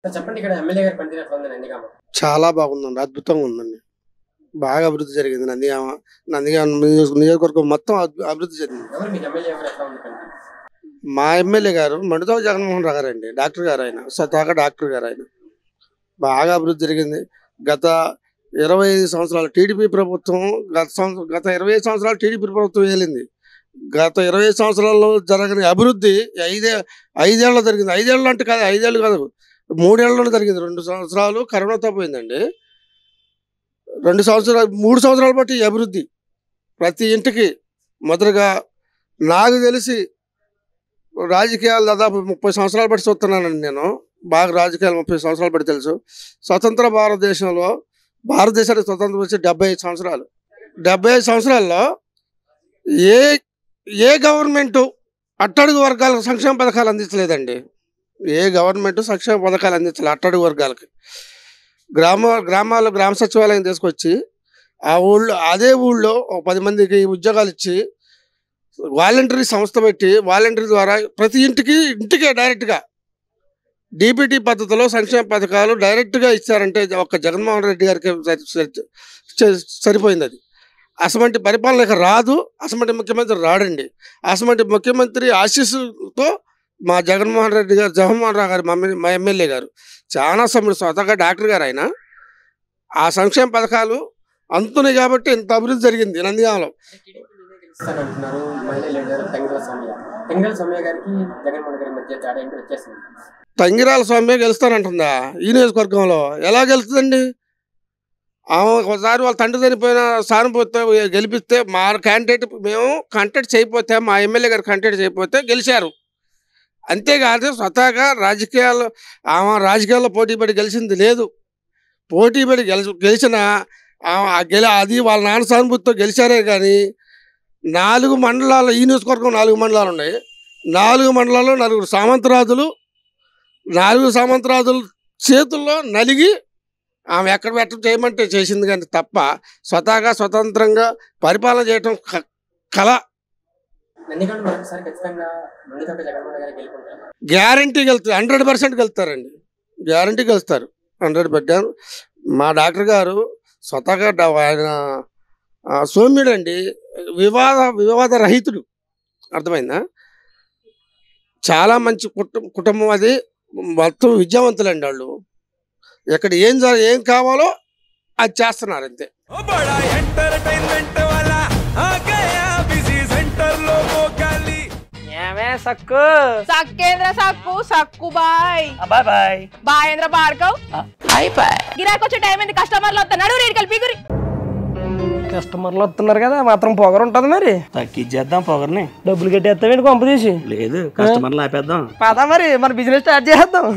చెప్పండి ఇక్కడ ఎమ్మెల్యే గారి పనితీరు ఎట్లా ఉంది నందిగామ? చాలా బాగుందండి. అద్భుతంగా ఉందండి. బాగా అభివృద్ధి జరిగింది నందిగామ. నందిగామ నియోజకవర్గం మొత్తం అభివృద్ధి జరిగింది. ఎవరు మీకు ఎమ్మెల్యే ఎవరు ఎట్లా ఉంది పనితీరు? మా ఎమ్మెల్యే గారు మణిదోవ జగన్మోహన్ రావు గారండి. డాక్టర్ గారు ఆయన. స్వతహాగా డాక్టర్ గారు ఆయన. బాగా అభివృద్ధి జరిగింది. గత 25 సంవత్సరాలు టీడీపీ ప్రభుత్వం గత 25 సంవత్సరాలు టీడీపీ ప్రభుత్వం ఏలింది. గత 20 సంవత్సరాల్లో జరగని అభివృద్ధి ఐదేళ్ళు జరిగింది. 5 ఏళ్ళు అంటే కాదు, 5 ఏళ్ళు కాదు, 3 ఏళ్ళలోనే జరిగింది. 2 సంవత్సరాలు కరోనాతో పోయిందండి. 3 సంవత్సరాలు బట్టి ఈ అభివృద్ధి ప్రతి ఇంటికి మొదటగా నాకు తెలిసి రాజకీయాలు దాదాపు 30 సంవత్సరాలు బట్టి చూస్తున్నానండి. నేను బాగా రాజకీయాలు 30 సంవత్సరాలు బట్టి తెలుసు. స్వతంత్ర భారతదేశానికి స్వతంత్రం వచ్చి 75 సంవత్సరాలు. 75 సంవత్సరాల్లో ఏ గవర్నమెంటు అట్టడుగు వర్గాలకు సంక్షేమ పథకాలు అందించలేదండి. ఏ గవర్నమెంటు సంక్షేమ పథకాలు అందించలేదు అట్టడుగు వర్గాలకి. గ్రామాల్లో గ్రామ సచివాలయం తీసుకొచ్చి అదే ఊళ్ళో 10 మందికి ఉద్యోగాలు ఇచ్చి వాలంటరీ సంస్థ పెట్టి వాలంటరీ ద్వారా ప్రతి ఇంటికే డైరెక్ట్గా డీబీటీ పద్ధతిలో సంక్షేమ పథకాలు డైరెక్ట్గా ఇచ్చారంటే ఒక్క జగన్మోహన్ రెడ్డి గారికి సరిపోయింది. అది అసమంటి పరిపాలన ఇక రాదు. అసమంటి ముఖ్యమంత్రి రాడండి. అసమంటి ముఖ్యమంత్రి ఆశీస్సుతో మా జగన్మోహన్ రావు గారు మా ఎమ్మెల్యే గారు చాలా స్వతహాగా డాక్టర్ గారు ఆయన. ఆ సంక్షేమ పథకాలు అందుతున్నాయి కాబట్టి ఇంత అభివృద్ధి జరిగింది నందిగామలో. అంటున్నారు మహిళా లీడర్ తంగిరాల సౌమ్య గారికి జగన్మోహన్ గారి మధ్య తేడా ఏంటి వచ్చేసింది? తంగిరాల సౌమ్య గెలుస్తానంటుందా ఈ నియోజకవర్గంలో? ఎలా గెలుస్తుందండి? ఆమె ఒకసారి వాళ్ళ తండ్రి చనిపోయిన సానుభూతితో గెలిపిస్తే మా క్యాండిడేట్ మేము కంటెక్ట్ చేయకపోతే, మా ఎమ్మెల్యే గారు కంటెక్ట్ చేయకపోతే గెలిచారు. అంతేకాదు స్వతహాగా రాజకీయాల్లో పోటీపడి గెలిచింది లేదు. పోటీపడి గెలిచిన అది వాళ్ళ నాన్న సానుభూతితో గెలిచారే కానీ 4 మండలాలు, ఈ నియోజకవర్గం 4 మండలాలు ఉన్నాయి. 4 మండలాల్లో 4 సామంతరాజులు చేతుల్లో నలిగి ఆమె ఎక్కడ పెట్టడం చేయమంటే చేసింది కానీ తప్ప స్వతంత్రంగా పరిపాలన చేయటం కళ. గ్యారంటీ గెలుస్తారు. 100% గెలుస్తారండి. గ్యారంటీ గెలుస్తారు. 100%. మా డాక్టర్ గారు స్వతహాగా ఆయన సౌమ్యుడు అండి. వివాద రహితుడు. అర్థమైందా? చాలా మంచి కుటుంబం. అది మొత్తం విద్యావంతులండి వాళ్ళు. ఎక్కడ ఏం కావాలో అది చేస్తున్నారు అంతే. కస్టమర్లు వస్తున్నారు కదా, మాత్రం పొగరు ఉంటది. మరి తగ్గించేద్దాం పొగర్ని. డబ్బులు కట్టేస్తామేంటి కొంప తీసి? లేదు, కస్టమర్లు ఆపేద్దాం. పదా మరి మన బిజినెస్ స్టార్ట్ చేద్దాం.